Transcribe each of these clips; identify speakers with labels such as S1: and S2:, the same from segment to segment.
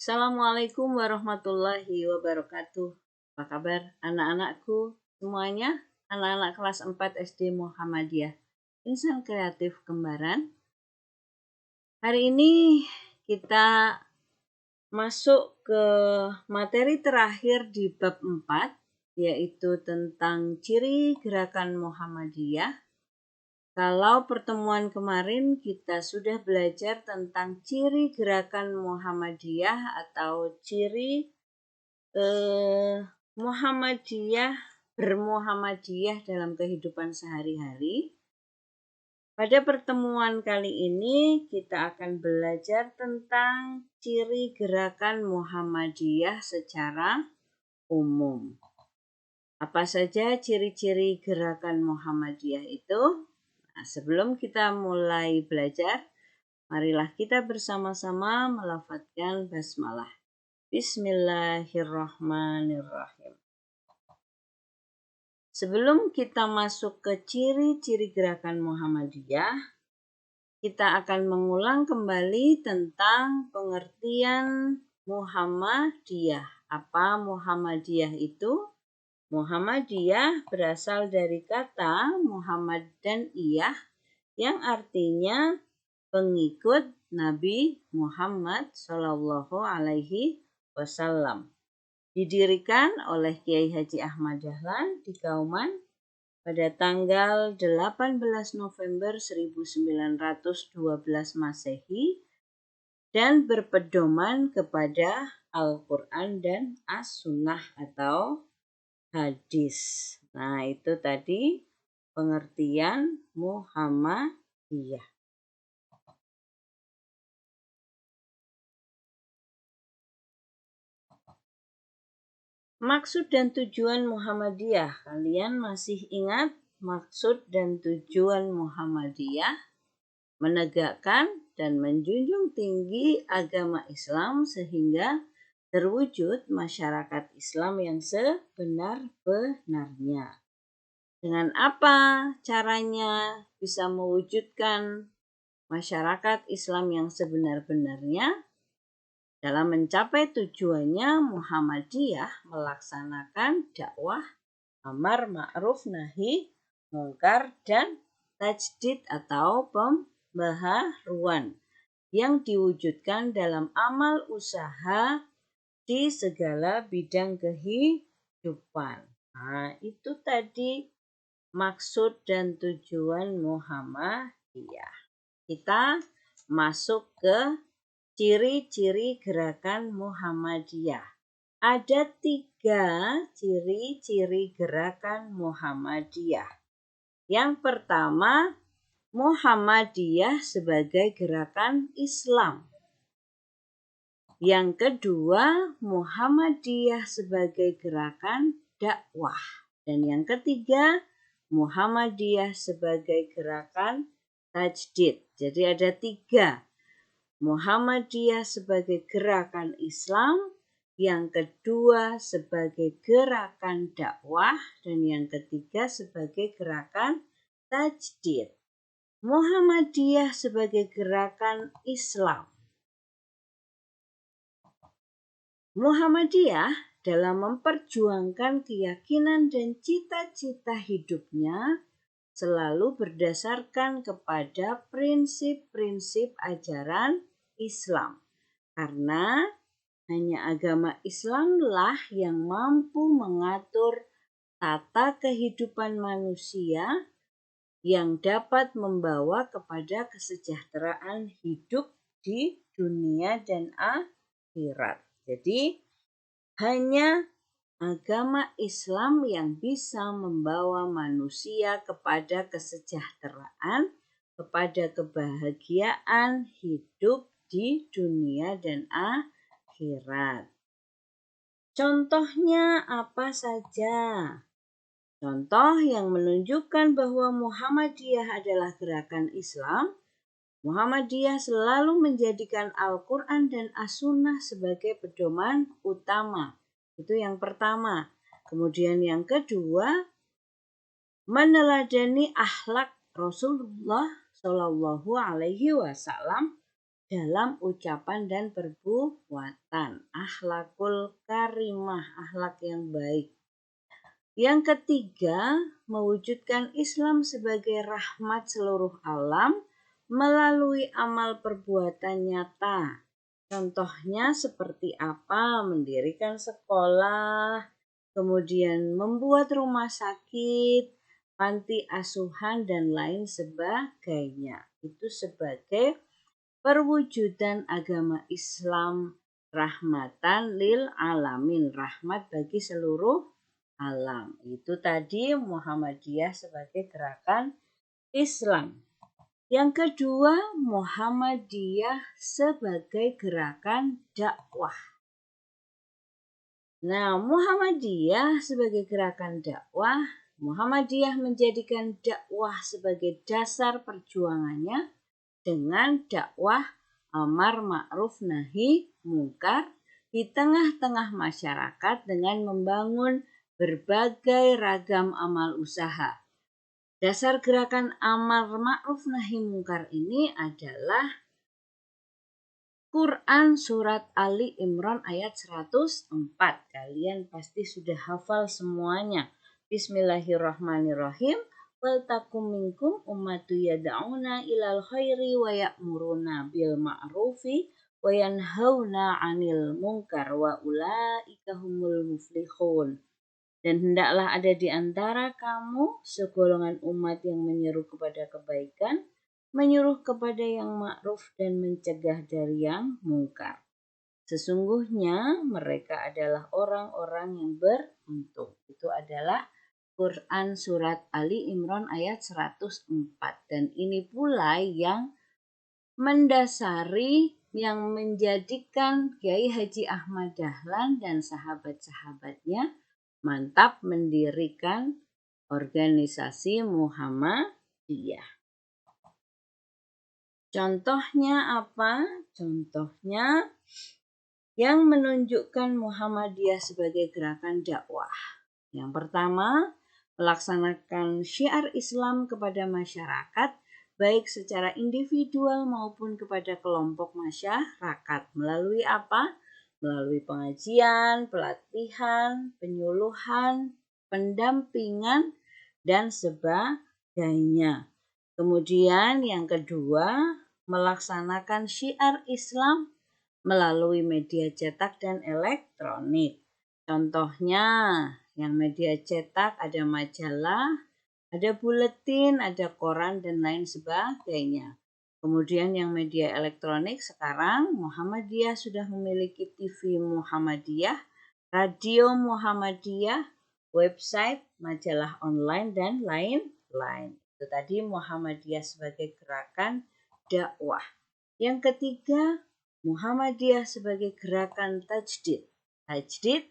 S1: Assalamualaikum warahmatullahi wabarakatuh. Apa kabar anak-anakku semuanya? Anak-anak kelas 4 SD Muhammadiyah, Insan Kreatif Kembaran. Hari ini kita masuk ke materi terakhir di bab 4, yaitu tentang ciri gerakan Muhammadiyah. Kalau pertemuan kemarin kita sudah belajar tentang ciri gerakan Muhammadiyah atau ciri Muhammadiyah, bermuhammadiyah dalam kehidupan sehari-hari. Pada pertemuan kali ini kita akan belajar tentang ciri gerakan Muhammadiyah secara umum. Apa saja ciri-ciri gerakan Muhammadiyah itu? Nah, sebelum kita mulai belajar, marilah kita bersama-sama melafadzkan basmalah. Bismillahirrahmanirrahim. Sebelum kita masuk ke ciri-ciri gerakan Muhammadiyah, kita akan mengulang kembali tentang pengertian Muhammadiyah. Apa Muhammadiyah itu? Muhammadiyah berasal dari kata Muhammad dan Iyah yang artinya pengikut Nabi Muhammad Shallallahu Alaihi Wasallam. Didirikan oleh Kiai Haji Ahmad Dahlan di Kauman pada tanggal 18 November 1912 Masehi dan berpedoman kepada Al-Quran dan As-Sunnah atau hadis. Nah, itu tadi pengertian Muhammadiyah. Maksud dan tujuan Muhammadiyah. Kalian masih ingat maksud dan tujuan Muhammadiyah? Menegakkan dan menjunjung tinggi agama Islam sehingga terwujud masyarakat Islam yang sebenar-benarnya. Dengan apa caranya bisa mewujudkan masyarakat Islam yang sebenar-benarnya? Dalam mencapai tujuannya, Muhammadiyah melaksanakan dakwah amar ma'ruf nahi mungkar dan tajdid atau pembaharuan yang diwujudkan dalam amal usaha di segala bidang kehidupan. Nah, itu tadi maksud dan tujuan Muhammadiyah. Kita masuk ke ciri-ciri gerakan Muhammadiyah. Ada 3 ciri-ciri gerakan Muhammadiyah. Yang pertama, Muhammadiyah sebagai gerakan Islam. Yang kedua, Muhammadiyah sebagai gerakan dakwah. Dan yang ketiga, Muhammadiyah sebagai gerakan tajdid. Jadi ada 3. Muhammadiyah sebagai gerakan Islam, yang kedua sebagai gerakan dakwah, dan yang ketiga sebagai gerakan tajdid. Muhammadiyah sebagai gerakan Islam. Muhammadiyah dalam memperjuangkan keyakinan dan cita-cita hidupnya selalu berdasarkan kepada prinsip-prinsip ajaran Islam. Karena hanya agama Islamlah yang mampu mengatur tata kehidupan manusia yang dapat membawa kepada kesejahteraan hidup di dunia dan akhirat. Jadi hanya agama Islam yang bisa membawa manusia kepada kesejahteraan, kepada kebahagiaan hidup di dunia dan akhirat. Contohnya apa saja? Contoh yang menunjukkan bahwa Muhammadiyah adalah gerakan Islam. Muhammadiyah selalu menjadikan Al-Quran dan As-Sunnah sebagai pedoman utama. Itu yang pertama. Kemudian yang kedua, meneladani akhlak Rasulullah Shallallahu Alaihi Wasallam dalam ucapan dan perbuatan. Akhlakul karimah, akhlak yang baik. Yang ketiga, mewujudkan Islam sebagai rahmat seluruh alam melalui amal perbuatan nyata. Contohnya seperti apa? Mendirikan sekolah, kemudian membuat rumah sakit, panti asuhan, dan lain sebagainya. Itu sebagai perwujudan agama Islam rahmatan lil alamin, rahmat bagi seluruh alam. Itu tadi Muhammadiyah sebagai gerakan Islam. Yang kedua, Muhammadiyah sebagai gerakan dakwah. Nah, Muhammadiyah sebagai gerakan dakwah, Muhammadiyah menjadikan dakwah sebagai dasar perjuangannya dengan dakwah amar ma'ruf nahi mungkar di tengah-tengah masyarakat dengan membangun berbagai ragam amal usaha. Dasar gerakan amar ma'ruf nahi mungkar ini adalah Quran surat Ali Imran ayat 104. Kalian pasti sudah hafal semuanya. Bismillahirrahmanirrahim. Wal takum minkum ummatu yad'una ilal khairi wa ya'muruna bil ma'rufi wa yanhauna 'anil munkar wa ulaika humul muflihun. Dan hendaklah ada di antara kamu segolongan umat yang menyeru kepada kebaikan, menyuruh kepada yang ma'ruf dan mencegah dari yang mungkar. Sesungguhnya mereka adalah orang-orang yang beruntung. Itu adalah Quran surat Ali Imran ayat 104. Dan ini pula yang mendasari, yang menjadikan Kiai Haji Ahmad Dahlan dan sahabat-sahabatnya mantap mendirikan organisasi Muhammadiyah. Contohnya apa? Contohnya yang menunjukkan Muhammadiyah sebagai gerakan dakwah. Yang pertama, melaksanakan syiar Islam kepada masyarakat, baik secara individual maupun kepada kelompok masyarakat. Melalui apa? Melalui pengajian, pelatihan, penyuluhan, pendampingan, dan sebagainya. Kemudian yang kedua, melaksanakan syiar Islam melalui media cetak dan elektronik. Contohnya, yang media cetak ada majalah, ada buletin, ada koran, dan lain sebagainya. Kemudian yang media elektronik sekarang Muhammadiyah sudah memiliki TV Muhammadiyah, radio Muhammadiyah, website, majalah online, dan lain-lain. Itu tadi Muhammadiyah sebagai gerakan dakwah. Yang ketiga, Muhammadiyah sebagai gerakan tajdid. Tajdid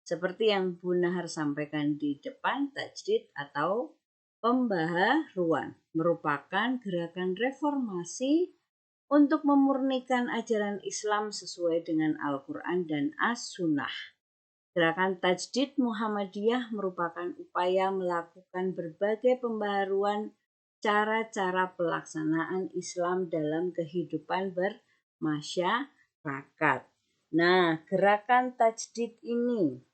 S1: seperti yang Bu Nahar sampaikan di depan, tajdid atau pembaharuan merupakan gerakan reformasi untuk memurnikan ajaran Islam sesuai dengan Al-Quran dan As-Sunnah. Gerakan tajdid Muhammadiyah merupakan upaya melakukan berbagai pembaharuan cara-cara pelaksanaan Islam dalam kehidupan bermasyarakat. Nah, gerakan tajdid ini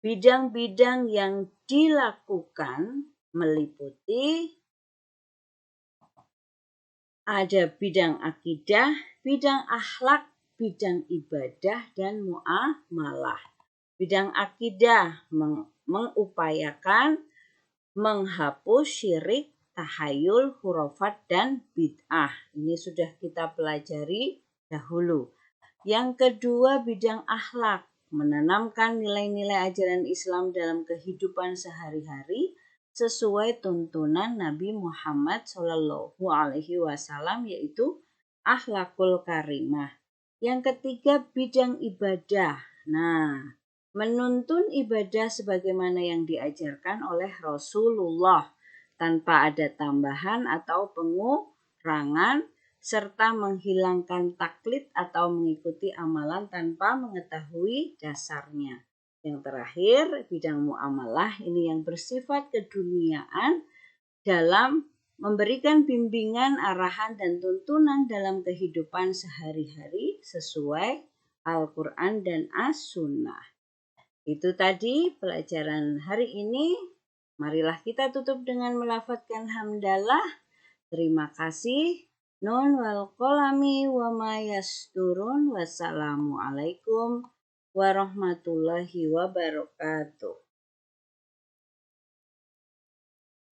S1: bidang-bidang yang dilakukan meliputi ada bidang akidah, bidang akhlak, bidang ibadah, dan muamalah. Bidang akidah mengupayakan menghapus syirik, tahayul, hurafat, dan bid'ah. Ini sudah kita pelajari dahulu. Yang kedua, bidang akhlak, menanamkan nilai-nilai ajaran Islam dalam kehidupan sehari-hari sesuai tuntunan Nabi Muhammad SAW, yaitu akhlakul karimah. Yang ketiga, bidang ibadah. Nah, menuntun ibadah sebagaimana yang diajarkan oleh Rasulullah tanpa ada tambahan atau pengurangan, serta menghilangkan taklid atau mengikuti amalan tanpa mengetahui dasarnya. Yang terakhir, bidang muamalah ini yang bersifat keduniaan dalam memberikan bimbingan, arahan, dan tuntunan dalam kehidupan sehari-hari sesuai Al-Quran dan As-Sunnah. Itu tadi pelajaran hari ini. Marilah kita tutup dengan melafadzkan hamdalah. Terima kasih. Nun wal qalami wa ma yasturun. Wassalamualaikum warahmatullahi wabarakatuh.